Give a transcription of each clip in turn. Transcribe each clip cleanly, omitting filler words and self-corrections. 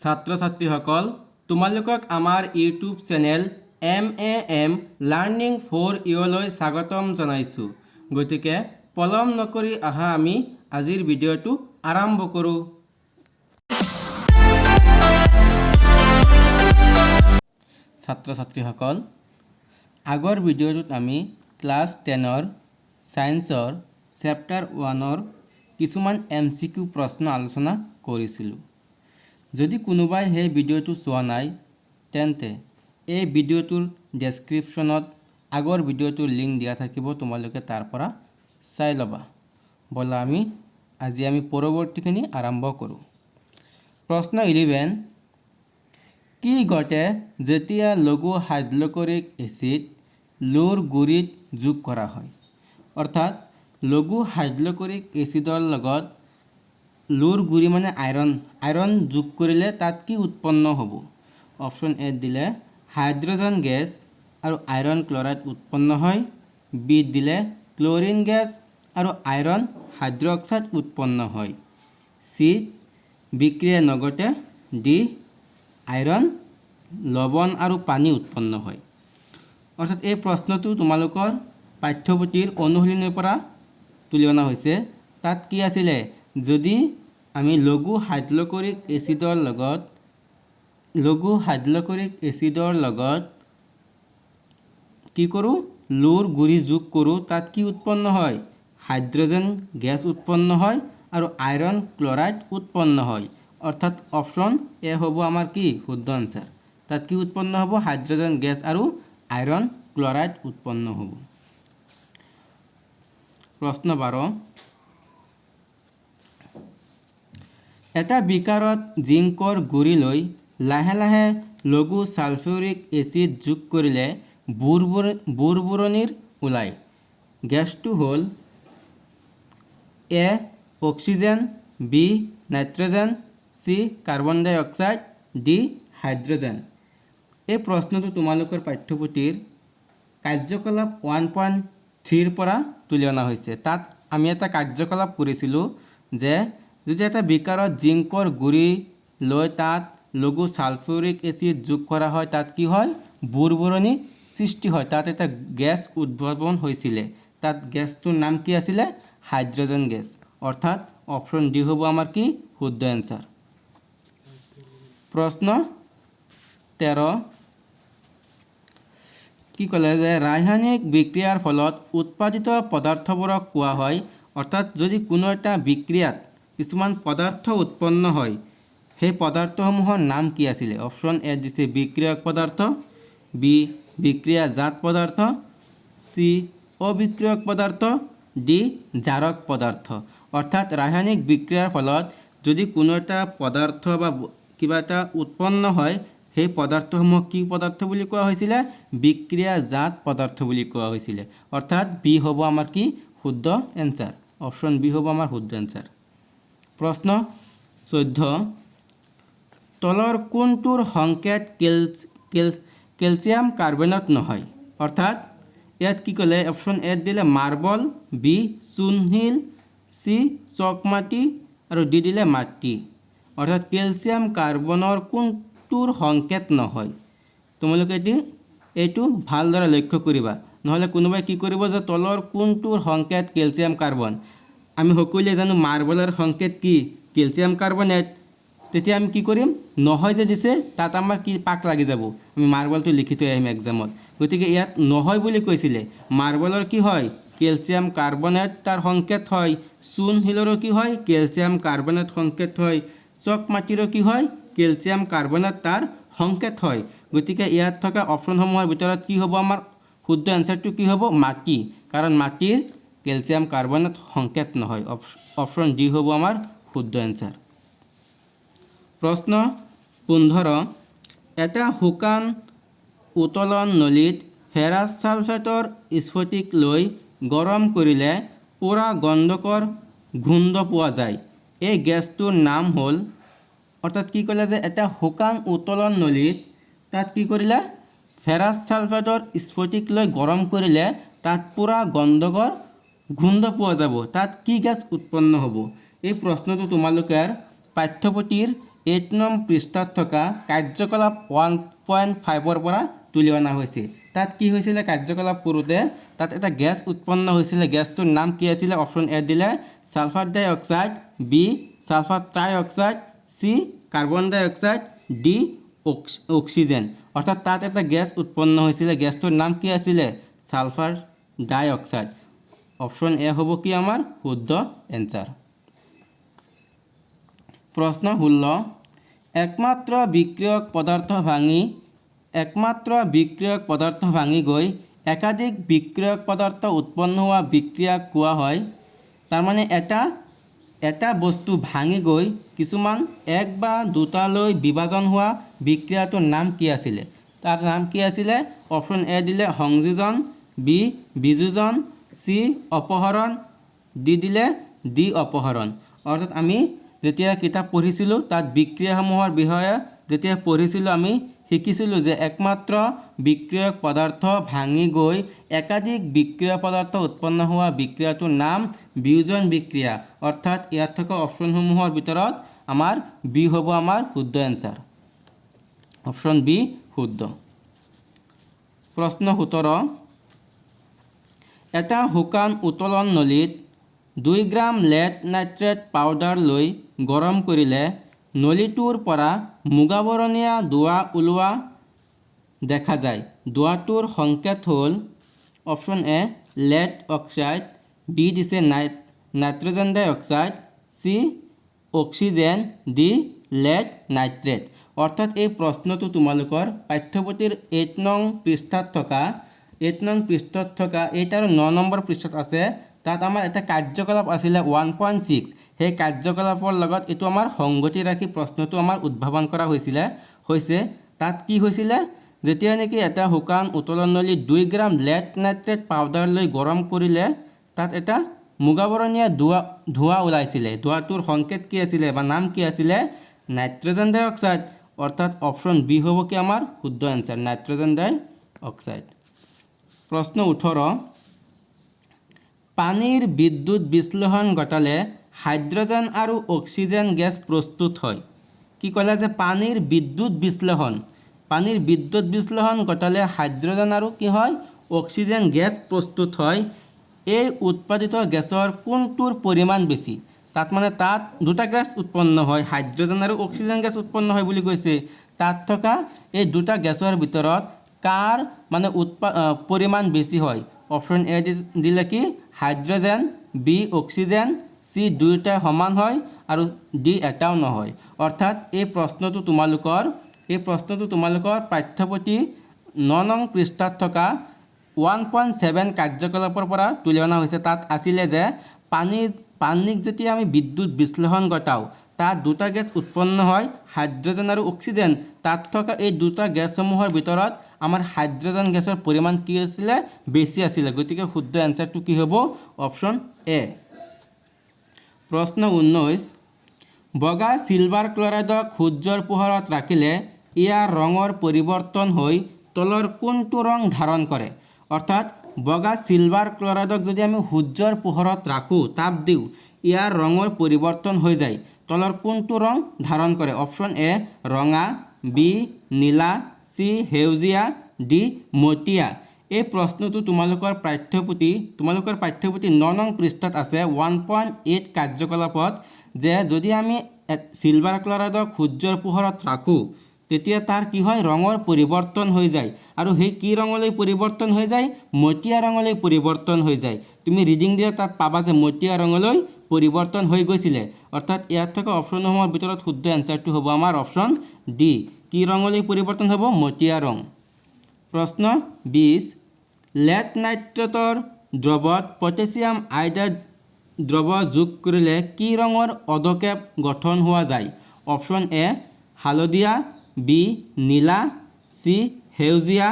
ছাত্ৰ ছাত্ৰীসকল তোমালোকক আমাৰ YouTube channel MAM learning for ইউলৈ স্বাগতম জনাইছোঁ। গতিকে পলম নকৰি আহা আমি আজিৰ ভিডিঅ'টো আৰম্ভ কৰোঁ। ছাত্ৰ ছাত্ৰীসকল আগৰ ভিডিঅ'টোত আমি ক্লাছ 10ৰ সায়েন্সৰ চেপ্টাৰ 1ৰ কিছুমান MCQ প্ৰশ্ন আলোচনা কৰিছিলোঁ। যদি কোনোবাই সেই ভিডিঅ'টো চোৱা নাই তেন্তে এই ভিডিঅ'টোৰ ডেছক্ৰিপশ্যনত আগৰ ভিডিঅ'টোৰ লিংক দিয়া থাকিব, তোমালোকে তাৰ পৰা চাই ল'বা। বলা আজি আমি পৰৱৰ্তীখিনি আৰম্ভ কৰোঁ। প্ৰশ্ন 11, কি ঘটে যেতিয়া লঘু হাইড্ৰক্লৰিক এচিড লৌৰ গুৰিত যোগ কৰা হয়? অৰ্থাৎ লঘু হাইড্ৰক্লৰিক এচিডৰ লগত লৌৰ গুৰি মানে আইৰণ যোগ কৰিলে তাত কি উৎপন্ন হ'ব? অপশ্যন এ দিলে হাইড্ৰজেন গেছ আৰু আইৰণ ক্লৰাইড উৎপন্ন হয়। বি দিলে ক্লৰিন গেছ আৰু আইৰণ হাইড্ৰক্সাইড উৎপন্ন হয়। চি বিক্ৰিয়া নঘটে। ডি আইৰণ লৱণ আৰু পানী উৎপন্ন হয়। অৰ্থাৎ এই প্ৰশ্নটো তোমালোকৰ পাঠ্যপুথিৰ অনুশীলনীৰ পৰা তুলি অনা হৈছে। তাত কি আছিলে, যদি আমি লঘু হাইড্ৰক্লৰিক এচিডৰ লগত কি কৰোঁ, লৌৰ গুৰি যোগ কৰোঁ, তাত কি উৎপন্ন হয়? হাইড্ৰজেন গেছ উৎপন্ন হয় আৰু আইৰণ ক্লৰাইড উৎপন্ন হয়। অৰ্থাৎ অপশ্যন এ হ'ব আমাৰ কি শুদ্ধ আনচাৰ। তাত কি উৎপন্ন হ'ব? হাইড্ৰজেন গেছ আৰু আইৰণ ক্লৰাইড উৎপন্ন হ'ব। প্ৰশ্ন 12, এটা বিকাৰত জিংকৰ গুৰি লৈ লাহে লাহে লঘু ছালফিউৰিক এচিড যোগ কৰিলে বুৰবুৰণিৰ ওলায়। গেছটো হ'ল A oxygen, B nitrogen, C carbon dioxide, D hydrogen. এই প্ৰশ্নটো তোমালোকৰ পাঠ্যপুথিৰ কাৰ্যকলাপ 1.3ৰ পৰা তুলি অনা হৈছে। তাত আমি এটা কাৰ্যকলাপ কৰিছিলোঁ যে যদি এটা বিকাৰত জিংকৰ গুৰি লৈ তাত লঘু ছালফিউৰিক এচিড যোগ কৰা হয়, তাত কি হয়? বুৰবুৰণি সৃষ্টি হয়। তাত এটা গেছ উদ্ভাৱন হৈছিলে। তাত গেছটোৰ নাম কি আছিলে? Hydrogen gas. অৰ্থাৎ অপশ্যন ডি হ'ব আমাৰ কি শুদ্ধ এনচাৰ। প্ৰশ্ন 13, কি ক'লে যে ৰাসায়নিক বিক্ৰিয়াৰ ফলত উৎপাদিত পদাৰ্থবোৰক কোৱা হয়। অৰ্থাৎ যদি কোনো এটা বিক্ৰিয়াত কিছুমান পদাৰ্থ উৎপন্ন হয়, সেই পদাৰ্থসমূহৰ নাম কি আছিলে? অপশ্যন এ দিছে বিক্ৰিয়ক পদাৰ্থ, বি বিক্ৰিয়াজাত পদাৰ্থ, চি অবিক্ৰিয়ক পদাৰ্থ, ডি জাৰক পদাৰ্থ। অৰ্থাৎ ৰাসায়নিক বিক্ৰিয়াৰ ফলত যদি কোনো এটা পদাৰ্থ বা কিবা এটা উৎপন্ন হয়, সেই পদাৰ্থসমূহ কি পদাৰ্থ বুলি কোৱা হৈছিলে? বিক্ৰিয়াজাত পদাৰ্থ বুলি কোৱা হৈছিলে। অৰ্থাৎ বি হ'ব আমাৰ কি শুদ্ধ এনচাৰ। অপশ্যন বি হ'ব আমাৰ শুদ্ধ এনচাৰ। প্ৰশ্ন 14, তলৰ কোনটোৰ সংকেত কেলছিয়াম কাৰ্বনেট নহয়? অৰ্থাৎ ইয়াত কি ক'লে? অপশ্যন এ দিলে মাৰ্বল, বি চূণশিল, চি চকমাটি আৰু ডি দিলে মাটি। অৰ্থাৎ কেলছিয়াম কাৰ্বনৰ কোনটোৰ সংকেত নহয়? তোমালোকে এইটো ভালদৰে লক্ষ্য কৰিবা, নহ'লে কোনোবাই কি কৰিব যে তলৰ কোনটোৰ সংকেত কেলছিয়াম কাৰ্বন। আমি সকলোৱে জানো মাৰ্বলৰ সংকেত কি? Calcium carbonate. তেতিয়া আমি কি কৰিম? নহয় যে দিছে তাত আমাৰ কি পাক লাগি যাব, আমি মাৰ্বলটো লিখি থৈ আহিম এক্সামত। গতিকে ইয়াত নহয় বুলি কৈছিলে। মাৰ্বলৰ কি হয়? কেলছিয়াম কাৰ্বনেট তাৰ সংকেত হয়। চূণশিলৰো কি হয়? কেলছিয়াম কাৰ্বনেট সংকেত হয়। চক মাটিৰো কি হয়? কেলছিয়াম কাৰ্বনেট তাৰ সংকেত হয়। গতিকে ইয়াত থকা অপশ্যনসমূহৰ ভিতৰত কি হ'ব আমাৰ শুদ্ধ এনচাৰটো কি হ'ব? মাটি। কাৰণ মাটিৰ কেলছিয়াম কাৰ্বনেট সংকেত নহয়। অপশ্যন ডি হ'ব আমাৰ শুদ্ধ এনচাৰ। প্ৰশ্ন 15, এটা শুকান উতলন নলীত ফেৰাছ ছালফেটৰ স্ফটিক লৈ গৰম কৰিলে পোৰা গন্ধকৰ গোন্ধ পোৱা যায়। এই গেছটোৰ নাম হ'ল, অৰ্থাৎ কি ক'লে যে এটা শুকান উতলন নলীত তাত কি কৰিলে? ফেৰাছ ছালফেটৰ স্ফটিক লৈ গৰম কৰিলে তাত পোৰা গন্ধকৰ গোন্ধ পোৱা যাব। তাত কি গেছ উৎপন্ন হ'ব? এই প্ৰশ্নটো তোমালোকৰ পাঠ্যপুথিৰ 8 নং পৃষ্ঠাত থকা কাৰ্যকলাপ 1.5 পৰা তুলি অনা হৈছে। তাত কি হৈছিলে কাৰ্যকলাপ কৰোঁতে তাত এটা গেছ উৎপন্ন হৈছিলে। গেছটোৰ নাম কি আছিলে? অপশ্যন এ দিলে ছালফাৰ ডাই oxide, B sulphur trioxide, C carbon dioxide, D oxygen. অৰ্থাৎ তাত এটা গেছ উৎপন্ন হৈছিলে। গেছটোৰ নাম কি আছিলে? ছালফাৰ ডাই অক্সাইড। অপশ্যন এ হ'ব কি আমাৰ শুদ্ধ এনচাৰ। প্ৰশ্ন 16 একমাত্ৰ বিক্ৰিয়ক পদাৰ্থ ভাঙি গৈ একাধিক বিক্ৰিয়ক পদাৰ্থ উৎপন্ন হোৱা বিক্ৰিয়াক কোৱা হয়। তাৰমানে এটা বস্তু ভাঙি গৈ কিছুমান এক বা দুটালৈ বিভাজন হোৱা বিক্ৰিয়াটোৰ নাম কি আছিলে? তাৰ নাম কি আছিলে? অপশ্যন এ দিলে সংযোজন, বি বিযোজন, চি অপহৰণ, ডি দিলে ডি অপহৰণ। অৰ্থাৎ আমি যেতিয়া কিতাপ পঢ়িছিলোঁ তাত বিক্ৰিয়াসমূহৰ বিষয়ে যেতিয়া পঢ়িছিলোঁ আমি শিকিছিলোঁ যে একমাত্ৰ বিক্ৰিয়ক পদাৰ্থ ভাঙি গৈ একাধিক বিক্ৰিয়া পদাৰ্থ উৎপন্ন হোৱা বিক্ৰিয়াটোৰ নাম বিয়োজন বিক্ৰিয়া। অৰ্থাৎ ইয়াত থকা অপশ্যনসমূহৰ ভিতৰত আমাৰ বি হ'ব আমাৰ শুদ্ধ এনচাৰ। অপশ্যন বি শুদ্ধ। প্ৰশ্ন 17 এটা শুকান উতলন নলীত 2 গ্ৰাম লেড নাইট্ৰেট পাউডাৰ লৈ গৰম কৰিলে নলীটোৰ পৰা মুগাবৰণীয়া ধোঁৱা ওলোৱা দেখা যায়। ধোঁৱাটোৰ সংকেত হ'ল option A lead oxide, B দিছে nitrogen dioxide, C oxygen, D lead nitrate. অৰ্থাৎ এই প্ৰশ্নটো তোমালোকৰ পাঠ্যপুথিৰ 8 নং পৃষ্ঠাত থকা 8 আৰু 9 নম্বৰ পৃষ্ঠাত আছে। তাত আমাৰ এটা কাৰ্যকলাপ আছিলে 1.6। সেই কাৰ্যকলাপৰ লগত এইটো আমাৰ সংগতি ৰাখি প্ৰশ্নটো আমাৰ উদ্ভাৱন কৰা হৈছে। তাত কি হৈছিলে? যেতিয়া নেকি এটা শুকান উতলন নলীত 2 গ্ৰাম লেড নাইট্ৰেট পাউডাৰ লৈ গৰম কৰিলে তাত এটা মুগাবৰণীয়া ধোঁৱা ওলাইছিলে। ধোঁৱাটোৰ সংকেত কি আছিলে বা নাম কি আছিলে? নাইট্ৰজেন ডাই অক্সাইড। অৰ্থাৎ অপশ্যন বি হ'ব কি আমাৰ শুদ্ধ এনচাৰ, নাইট্ৰজেন ডাই অক্সাইড। প্ৰশ্ন 18 পানীৰ বিদ্যুৎ বিশ্লেষণ ঘটালে হাইড্ৰজেন আৰু অক্সিজেন গেছ প্ৰস্তুত হয়। কি ক'লে যে পানীৰ বিদ্যুৎ বিশ্লেষণ ঘটালে হাইড্ৰজেন আৰু কি হয়? অক্সিজেন গেছ প্ৰস্তুত হয়। এই উৎপাদিত গেছৰ কোনটোৰ পৰিমাণ বেছি? তাত দুটা গেছ উৎপন্ন হয়, হাইড্ৰজেন আৰু অক্সিজেন গেছ উৎপন্ন হয় বুলি কৈছে। তাত থকা এই দুটা গেছৰ ভিতৰত কাৰ পৰিমাণ বেছি হয়? অপশ্যন এ দিলে কি হাইড্ৰজেন, বি অক্সিজেন, চি দুয়োটা সমান হয় আৰু ডি এটাও নহয়। অৰ্থাৎ এই প্ৰশ্নটো তোমালোকৰ পাঠ্যপুথি 9 নং পৃষ্ঠাত থকা 1.7 কাৰ্যকলাপৰ পৰা তুলি অনা হৈছে। তাত আছিলে যে পানীক যেতিয়া আমি বিদ্যুৎ বিশ্লেষণ ঘটাওঁ তাত দুটা গেছ উৎপন্ন হয়, হাইড্ৰজেন আৰু অক্সিজেন। তাত থকা এই দুটা গেছসমূহৰ ভিতৰত আমাৰ হাইড্ৰজেন গেছৰ পৰিমাণ কি আছিলে? বেছি আছিলে। গতিকে শুদ্ধ এনচাৰটো কি হ'ব? Option A. প্ৰশ্ন 19 বগা চিলভাৰ ক্লৰাইডক সূৰ্যৰ পোহৰত ৰাখিলে ইয়াৰ ৰঙৰ পৰিৱৰ্তন হৈ তলৰ কোনটো ৰং ধাৰণ কৰে? অৰ্থাৎ বগা চিলভাৰ ক্লৰাইডক যদি আমি সূৰ্যৰ পোহৰত ৰাখোঁ, তাপ দিওঁ, ইয়াৰ ৰঙৰ পৰিৱৰ্তন হৈ যায়। তলৰ কোনটো ৰং ধাৰণ কৰে? অপশ্যন এ ৰঙা, বি নীলা, চি সেউজীয়া, ডি মটীয়া। এই প্ৰশ্নটো তোমালোকৰ পাঠ্যপুথি 9 নং পৃষ্ঠাত আছে 1.8 কাৰ্যকলাপত যে যদি আমি চিলভাৰ ক্লৰাইডক সূৰ্যৰ পোহৰত ৰাখোঁ তেতিয়া তাৰ কি হয়? ৰঙৰ পৰিৱৰ্তন হৈ যায়। আৰু সেই কি ৰঙলৈ পৰিৱৰ্তন হৈ যায়? মটীয়া ৰঙলৈ পৰিৱৰ্তন হৈ যায়। তুমি ৰিডিং দিলে তাত পাবা যে মটীয়া ৰঙলৈ পৰিৱৰ্তন হৈ গৈছিলে। অৰ্থাৎ ইয়াত থকা অপশ্যনসমূহৰ ভিতৰত শুদ্ধ এনচাৰটো হ'ব আমাৰ অপশ্যন ডি। কি ৰঙলৈ পৰিৱৰ্তন হ'ব? মটীয়া ৰং। প্ৰশ্ন 20 লেড নাইট্ৰেটৰ দ্ৰৱত পটাছিয়াম আইডাইড দ্ৰৱ যোগ কৰিলে কি ৰঙৰ অধকেপ গঠন হোৱা যায়? অপশ্যন এ হালধীয়া, বি নীলা, চি সেউজীয়া,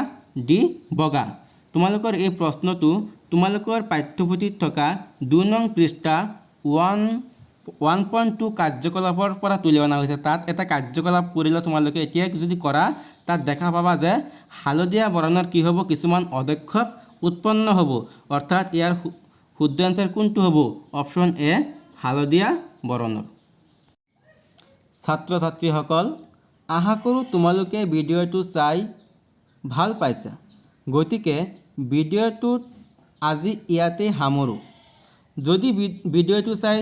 ডি বগা। তোমালোকৰ এই প্ৰশ্নটো তোমালোকৰ পাঠ্যপুথিত থকা 2 নং পৃষ্ঠা 1.2 কাৰ্যকলাপৰ পৰা তুলি অনা হৈছে। তাত এটা কাৰ্যকলাপ কৰিলে তোমালোকে এতিয়া যদি কৰা তাত দেখা পাবা যে হালধীয়া বৰণৰ কি হ'ব? কিছুমান অধক্ষেপ উৎপন্ন হ'ব। অৰ্থাৎ ইয়াৰ শুদ্ধ এনচাৰ কোনটো হ'ব? অপশ্যন এ হালধীয়া বৰণৰ। ছাত্ৰ ছাত্ৰীসকল, আশা কৰোঁ তোমালোকে ভিডিঅ'টো চাই ভাল পাইছা। গতিকে ভিডিঅ'টোত আজি ইয়াতে সামৰোঁ। যদি ভিডিঅ'টো চাই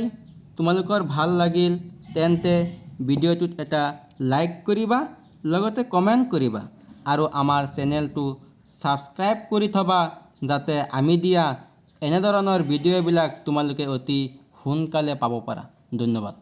তোমালোকৰ ভাল লাগিল তেন্তে ভিডিঅ'টোত এটা লাইক কৰিবা, লগতে কমেণ্ট কৰিবা আৰু আমাৰ চেনেলটো ছাবস্ক্ৰাইব কৰি থবা, যাতে আমি দিয়া এনেধৰণৰ ভিডিঅ'বিলাক তোমালোকে অতি সোনকালে পাব পাৰা। ধন্যবাদ।